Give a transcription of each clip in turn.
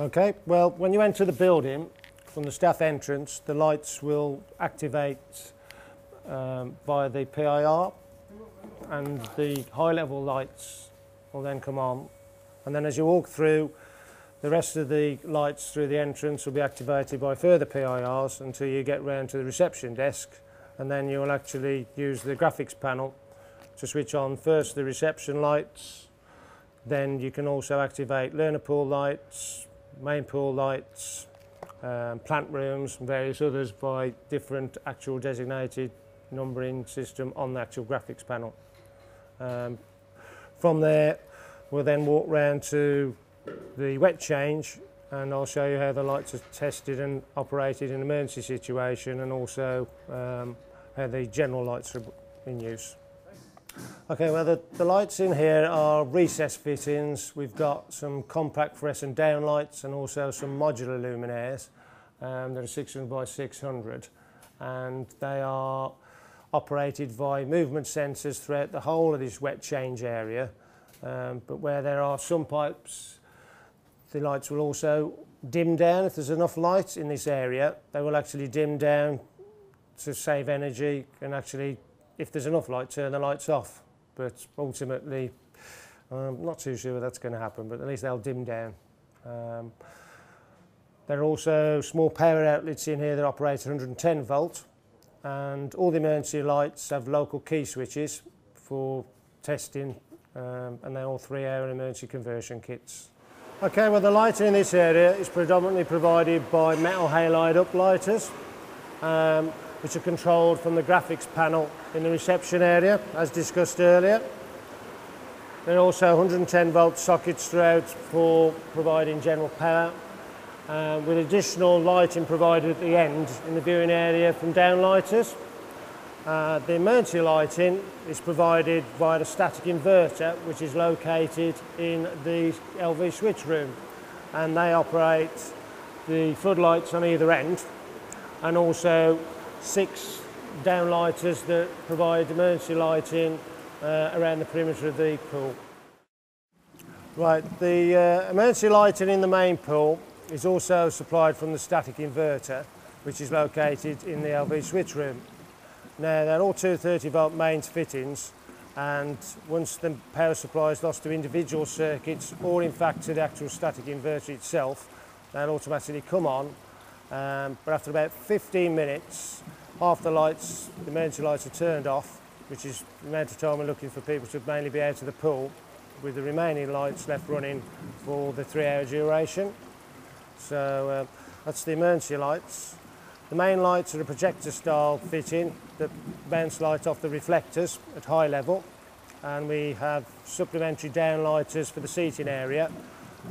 Okay, well, when you enter the building from the staff entrance, the lights will activate via the PIR, and the high level lights will then come on. And then as you walk through, the rest of the lights through the entrance will be activated by further PIRs until you get round to the reception desk, and then you will actually use the graphics panel to switch on first the reception lights. Then you can also activate learner pool lights, main pool lights, plant rooms and various others by different actual designated numbering system on the actual graphics panel. From there we'll then walk round to the wet change, and I'll show you how the lights are tested and operated in an emergency situation, and also how the general lights are in use. Okay, well the lights in here are recess fittings. We've got some compact fluorescent downlights and also some modular luminaires that are 600 by 600, and they are operated by movement sensors throughout the whole of this wet change area, but where there are some pipes, the lights will also dim down. If there's enough light in this area, they will actually dim down to save energy, and actually, if there's enough light, turn the lights off. But ultimately, I'm not too sure that's going to happen, but at least they'll dim down. There are also small power outlets in here that operate 110 volt, and all the emergency lights have local key switches for testing, and they're all 3-hour emergency conversion kits. Okay, well the lighting in this area is predominantly provided by metal halide uplighters, which are controlled from the graphics panel in the reception area, as discussed earlier. There are also 110 volt sockets throughout for providing general power, with additional lighting provided at the end in the viewing area from downlighters. The emergency lighting is provided via the static inverter, which is located in the LV switch room, and they operate the floodlights on either end, and also 6 downlighters that provide emergency lighting around the perimeter of the pool. Right, the emergency lighting in the main pool is also supplied from the static inverter, which is located in the LV switch room. Now, they're all 230 volt mains fittings, and once the power supply is lost to individual circuits, or in fact to the actual static inverter itself, they'll automatically come on. But after about 15 minutes, half the lights, the emergency lights, are turned off, which is the amount of time we're looking for people to mainly be out of the pool, with the remaining lights left running for the 3-hour duration. So that's the emergency lights. The main lights are a projector style fitting that bounce light off the reflectors at high level, and we have supplementary downlighters for the seating area,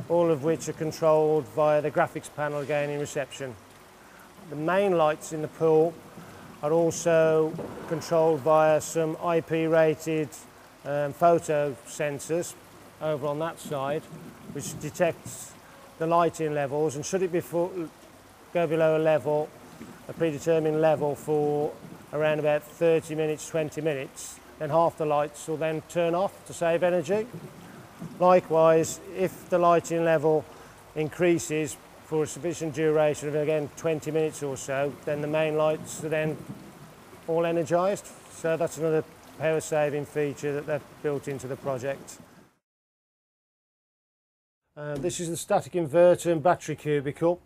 all of which are controlled via the graphics panel again in reception. The main lights in the pool are also controlled via some IP rated photo sensors over on that side, which detects the lighting levels, and should it go below a predetermined level for around about 30 minutes, 20 minutes, then half the lights will then turn off to save energy. Likewise, if the lighting level increases for a sufficient duration of, again, 20 minutes or so, then the main lights are then all energised. So that's another power saving feature that they've built into the project. This is the static inverter and battery cubicle,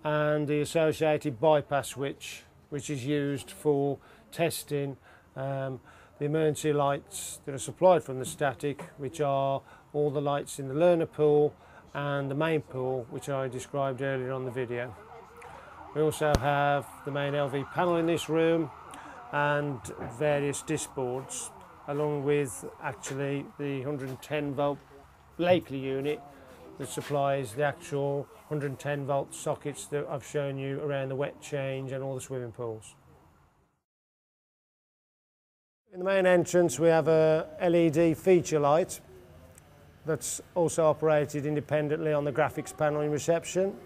and the associated bypass switch, which is used for testing the emergency lights that are supplied from the static, which are all the lights in the learner pool and the main pool, which I described earlier on the video. We also have the main LV panel in this room and various disc boards, along with actually the 110 volt Lakely unit that supplies the actual 110 volt sockets that I've shown you around the wet change and all the swimming pools. In the main entrance we have a LED feature light that's also operated independently on the graphics panel in reception.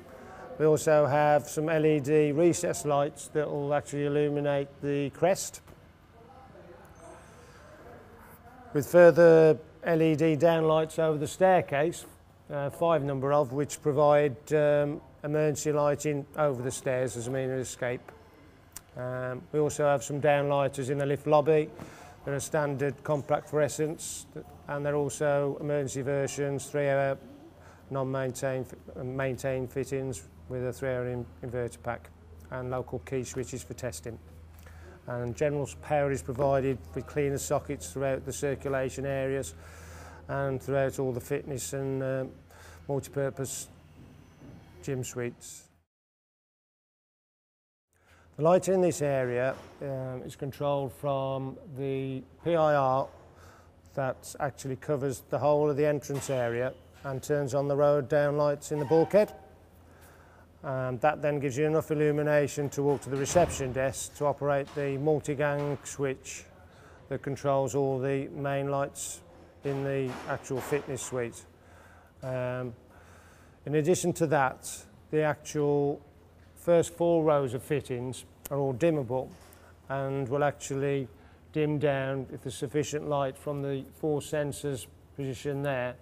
We also have some LED recess lights that will actually illuminate the crest, with further LED downlights over the staircase 5 number of, which provide emergency lighting over the stairs as a means of escape. We also have some downlighters in the lift lobby. They're a standard compact fluorescents, and they're also emergency versions, 3-hour non-maintained fittings with a 3-hour inverter pack and local key switches for testing. And general power is provided with cleaner sockets throughout the circulation areas and throughout all the fitness and multi-purpose gym suites. The lighting in this area is controlled from the PIR that actually covers the whole of the entrance area and turns on the road downlights in the bulkhead. That then gives you enough illumination to walk to the reception desk to operate the multi-gang switch that controls all the main lights in the actual fitness suite. In addition to that, the actual first 4 rows of fittings are all dimmable and will actually dim down if there's sufficient light from the 4 sensors positioned there.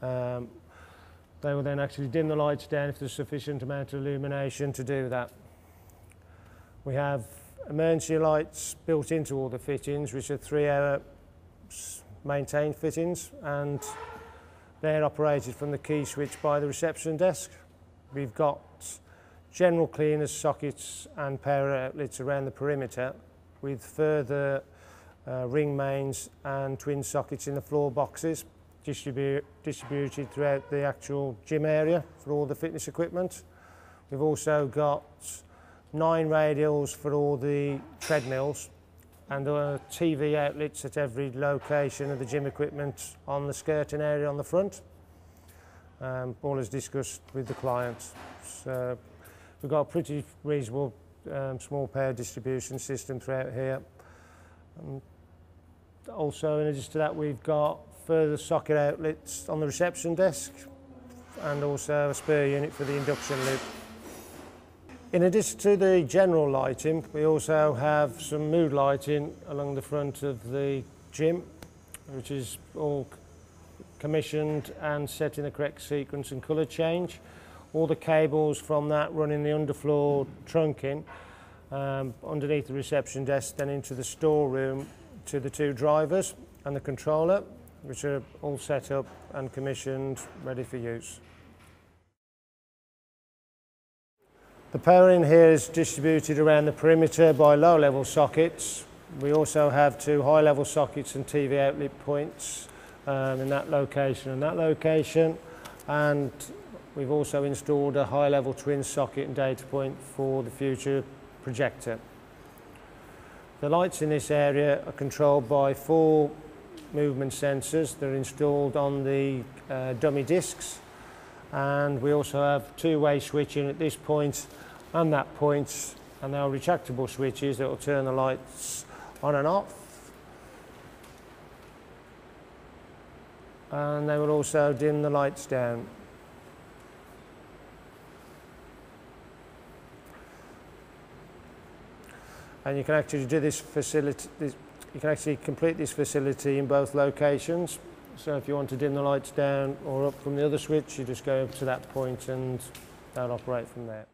They will then actually dim the lights down if there's sufficient amount of illumination to do that. We have emergency lights built into all the fittings, which are 3-hour maintained fittings, and they're operated from the key switch by the reception desk. We've got general cleaners, sockets and power outlets around the perimeter, with further ring mains and twin sockets in the floor boxes distributed throughout the actual gym area for all the fitness equipment. We've also got 9 radials for all the treadmills and TV outlets at every location of the gym equipment on the skirting area on the front, all as discussed with the clients. So we've got a pretty reasonable small power distribution system throughout here. Also, in addition to that, we've got further socket outlets on the reception desk and also a spare unit for the induction loop. In addition to the general lighting, we also have some mood lighting along the front of the gym, which is all commissioned and set in the correct sequence and colour change. All the cables from that run in the underfloor trunking underneath the reception desk, then into the storeroom to the 2 drivers and the controller, which are all set up and commissioned, ready for use. The power in here is distributed around the perimeter by low-level sockets. We also have 2 high-level sockets and TV outlet points in that location and that location, and we've also installed a high-level twin socket and data point for the future projector. The lights in this area are controlled by 4 movement sensors. They're installed on the dummy discs, and we also have 2-way switching at this point and that point, and they are retractable switches that will turn the lights on and off, and they will also dim the lights down. And you can actually do this facility, you can actually complete this facility in both locations. So if you want to dim the lights down or up from the other switch, you just go up to that point and they'll operate from there.